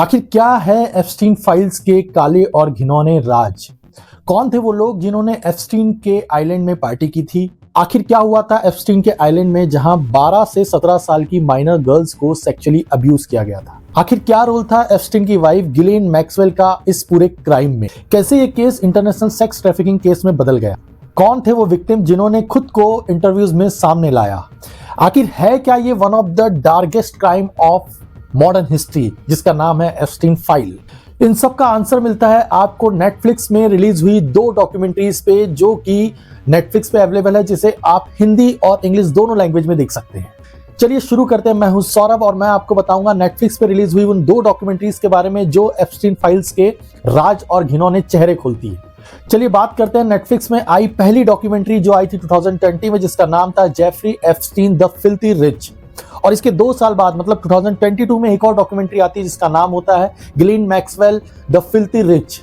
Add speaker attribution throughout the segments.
Speaker 1: आखिर क्या है एप्स्टीन फाइल्स के काले और घिनौने राज? कौन थे वो लोग जिन्होंने एप्स्टीन के आइलैंड में पार्टी की थी? आखिर क्या हुआ था एप्स्टीन के आइलैंड में जहां 12 से 17 साल की माइनर गर्ल्स को सेक्सुअली अब्यूज किया गया था? आखिर क्या रोल था एप्स्टीन की वाइफ गिलेन मैक्सवेल का इस पूरे क्राइम में? कैसे ये case international sex trafficking case में बदल गया? कौन थे वो विक्टिम जिन्होंने खुद को इंटरव्यूज में सामने लाया? आखिर है क्या ये one of the darkest crime of modern history जिसका नाम है एप्स्टीन फाइल? इन सब का आंसर मिलता है आपको नेटफ्लिक्स में रिलीज हुई 2 डॉक्यूमेंट्रीज पे, जो कि नेटफ्लिक्स पे अवेलेबल है, जिसे आप हिंदी और इंग्लिश दोनों लैंग्वेज में देख सकते हैं। चलिए शुरू करते हैं। मैं हूं सौरभ और मैं आपको बताऊंगा नेटफ्लिक्स पे रिलीज हुई उन 2 डॉक्यूमेंट्रीज के बारे में जो एप्स्टीन फाइल्स के राज और घिनौने चेहरे खोलती है। चलिए बात करते हैं नेटफ्लिक्स में आई पहली डॉक्यूमेंट्री जो आई थी 2020 में, जिसका नाम था Jeffrey Epstein the filthy rich. और इसके 2 साल बाद मतलब 2022 में एक और डॉक्यूमेंट्री आती है जिसका नाम होता है Ghislaine Maxwell the filthy rich.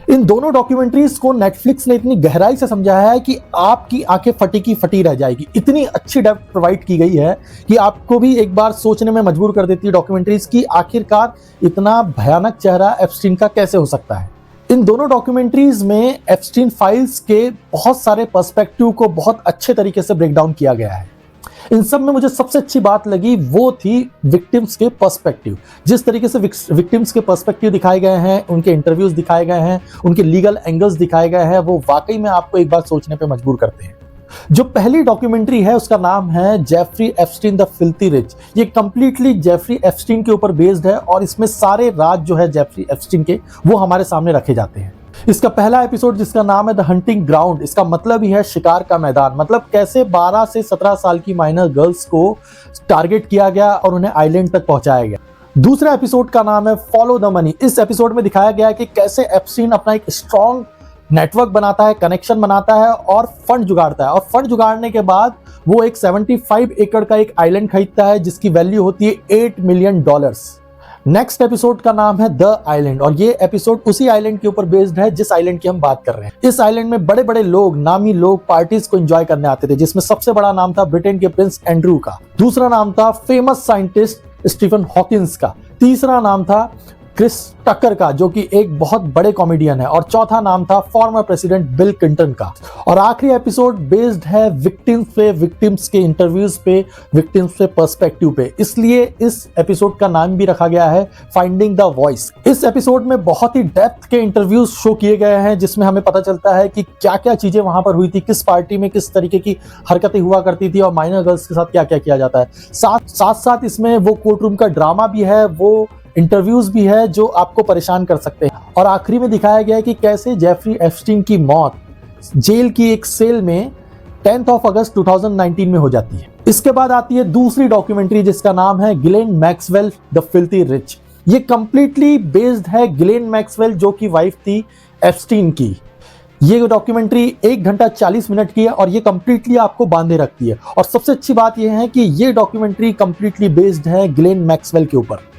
Speaker 1: इन दोनों डॉक्यूमेंट्रीज को नेटफ्लिक्स ने इतनी गहराई से समझाया है कि आपकी आंखें फटी की फटी रह जाएगी। इतनी अच्छी डेप्थ प्रोवाइड की गई है कि आपको भी एक बार सोचने में मजबूर कर देती है डॉक्यूमेंट्रीज की आखिरकार इतना भयानक चेहरा एप्स्टीन का कैसे हो सकता है। इन दोनों डॉक्यूमेंट्रीज में एप्स्टीन फाइल्स के बहुत सारे पर्सपेक्टिव को बहुत अच्छे तरीके से ब्रेक डाउन किया गया है। इन सब में मुझे सबसे अच्छी बात लगी वो थी विक्टिम्स के पर्सपेक्टिव। जिस तरीके से विक्टिम्स के पर्सपेक्टिव दिखाए गए हैं, उनके इंटरव्यूज दिखाए गए हैं, उनके लीगल एंगल्स दिखाए गए हैं, वो वाकई में आपको एक बार सोचने पे मजबूर करते हैं। जो पहली डॉक्यूमेंट्री है उसका नाम है Jeffrey Epstein the filthy rich. ये कंप्लीटली जेफरी एप्स्टीन के ऊपर बेस्ड है और इसमें सारे राज जो है जेफरी एप्स्टीन के वो हमारे सामने रखे जाते हैं। इसका पहला एपिसोड जिसका नाम है द हंटिंग ग्राउंड, इसका मतलब ही है शिकार का मैदान। मतलब कैसे 12 से 17 साल की माइनर गर्ल्स को टारगेट किया गया और उन्हें आइलैंड तक पहुंचाया गया। दूसरा एपिसोड का नाम है फॉलो द मनी। इस एपिसोड में दिखाया गया है कि कैसे एप्स्टीन अपना एक स्ट्रॉन्ग नेटवर्क बनाता है, कनेक्शन बनाता है और फंड जुगाड़ता है। और फंड जुगाड़ने के बाद वो एक 75 एकड़ का एक आइलैंड खरीदता है जिसकी वैल्यू होती है $8 मिलियन। नेक्स्ट एपिसोड का नाम है द आइलैंड और ये एपिसोड उसी आइलैंड के ऊपर बेस्ड है जिस आइलैंड की हम बात कर रहे हैं। इस आइलैंड में बड़े बड़े लोग, नामी लोग पार्टीज को एंजॉय करने आते थे, जिसमें सबसे बड़ा नाम था ब्रिटेन के प्रिंस एंड्रू का। दूसरा नाम था फेमस साइंटिस्ट स्टीफन हॉकिंस का। तीसरा नाम था क्रिस टकर का, जो कि एक बहुत बड़े कॉमेडियन है। और चौथा नाम था फॉर्मर प्रेसिडेंट बिल क्लिंटन का। और आखिरी एपिसोड बेस्ड है विक्टिम्स पे, विक्टिम्स के इंटरव्यूज पे, विक्टिम्स पे पर्सपेक्टिव पे। इसलिए इस एपिसोड का नाम भी रखा गया है फाइंडिंग द वॉइस। इस एपिसोड में बहुत ही डेप्थ के इंटरव्यूज शो किए गए हैं जिसमें हमें पता चलता है कि क्या क्या चीजें वहां पर हुई थी, किस पार्टी में किस तरीके की हरकतें हुआ करती थी और माइनर गर्ल्स के साथ क्या क्या किया जाता है। साथ साथ इसमें वो कोर्ट रूम का ड्रामा भी है, वो इंटरव्यूज भी है जो आपको परेशान कर सकते हैं। और आखिरी में दिखाया गया है कि कैसे जेफरी एप्स्टीन की मौत जेल की एक सेल में 10 अगस्त 2019 में हो जाती है। इसके बाद आती है दूसरी डॉक्यूमेंट्री जिसका नाम है Ghislaine Maxwell the filthy rich. ये कंप्लीटली बेस्ड है गिलेन मैक्सवेल जो कि वाइफ थी एप्स्टीन की। ये डॉक्यूमेंट्री 1 घंटा 40 मिनट की है और ये कंप्लीटली आपको बांधे रखती है। और सबसे अच्छी बात यह है कि ये डॉक्यूमेंट्री कंप्लीटली बेस्ड है गिलेन मैक्सवेल के ऊपर।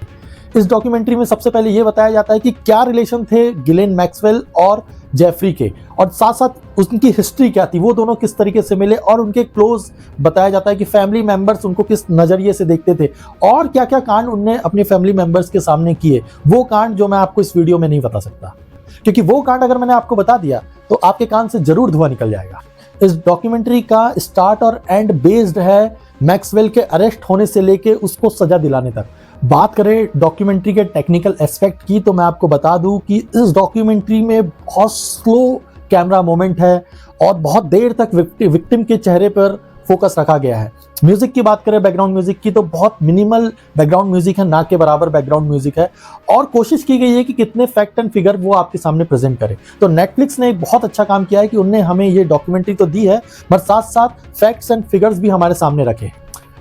Speaker 1: इस डॉक्यूमेंट्री में सबसे पहले ये बताया जाता है कि क्या रिलेशन थे गिलेन मैक्सवेल और जेफरी के, और साथ साथ उनकी हिस्ट्री क्या थी, वो दोनों किस तरीके से मिले, और उनके क्लोज बताया जाता है कि फैमिली मेंबर्स उनको किस नजरिए से देखते थे और क्या क्या कांड उनने अपने फैमिली मेंबर्स के सामने किए। वो कांड जो मैं आपको इस वीडियो में नहीं बता सकता, क्योंकि वो कांड अगर मैंने आपको बता दिया तो आपके कान से जरूर धुआं निकल जाएगा। इस डॉक्यूमेंट्री का स्टार्ट और एंड बेस्ड है मैक्सवेल के अरेस्ट होने से लेके उसको सजा दिलाने तक। बात करें डॉक्यूमेंट्री के टेक्निकल एस्पेक्ट की तो मैं आपको बता दूं कि इस डॉक्यूमेंट्री में बहुत स्लो कैमरा मोमेंट है और बहुत देर तक विक्टिम के चेहरे पर फोकस रखा गया है। म्यूजिक की बात करें, बैकग्राउंड म्यूजिक की, तो बहुत मिनिमल बैकग्राउंड म्यूजिक है, ना के बराबर बैकग्राउंड म्यूजिक है। और कोशिश की गई है कि कितने फैक्ट एंड फिगर वो आपके सामने प्रेजेंट करे। तो नेटफ्लिक्स ने एक बहुत अच्छा काम किया है कि उन्होंने हमें ये डॉक्यूमेंट्री तो दी है पर साथ साथ फैक्ट्स एंड फिगर्स भी हमारे सामने रखे।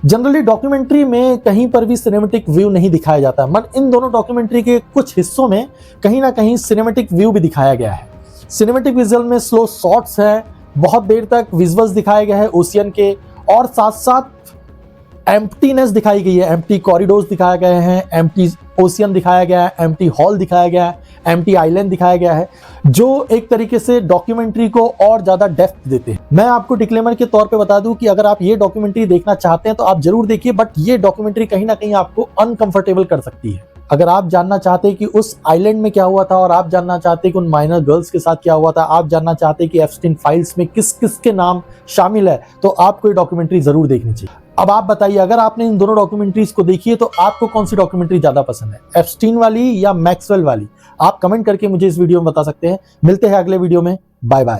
Speaker 1: जनरली डॉक्यूमेंट्री में कहीं पर भी सिनेमैटिक व्यू नहीं दिखाया जाता, मगर इन दोनों डॉक्यूमेंट्री के कुछ हिस्सों में कहीं ना कहीं सिनेमैटिक व्यू भी दिखाया गया है। सिनेमैटिक विजुअल में स्लो शॉट्स है, बहुत देर तक विजुअल्स दिखाए गए हैं ओशियन के, और साथ साथ एम्प्टीनेस दिखाई गई है, एम्प्टी कॉरिडोर्स दिखाए गए हैं, एम्प्टी ओशियन दिखाया गया है, एम्प्टी हॉल दिखाया गया है, एम्प्टी आइलैंड दिखाया गया है, जो एक तरीके से डॉक्यूमेंट्री को और ज्यादा डेप्थ देते हैं। मैं आपको डिक्लेमर के तौर पे बता दूं कि अगर आप ये डॉक्यूमेंट्री देखना चाहते हैं तो आप जरूर देखिए, बट ये डॉक्यूमेंट्री कहीं ना कहीं आपको अनकंफर्टेबल कर सकती है। अगर आप जानना चाहते हैं कि उस आइलैंड में क्या हुआ था, और आप जानना चाहते हैं कि उन माइनर गर्ल्स के साथ क्या हुआ था, आप जानना चाहते हैं कि एप्स्टीन फाइल्स में किस किस के नाम शामिल है, तो आपको ये डॉक्यूमेंट्री जरूर देखनी चाहिए। अब आप बताइए, अगर आपने इन दोनों डॉक्यूमेंट्रीज को देखी है तो आपको कौन सी डॉक्यूमेंट्री ज्यादा पसंद है, एप्स्टीन वाली या मैक्सवेल वाली? आप कमेंट करके मुझे इस वीडियो में बता सकते हैं। मिलते हैं अगले वीडियो में। Bye bye.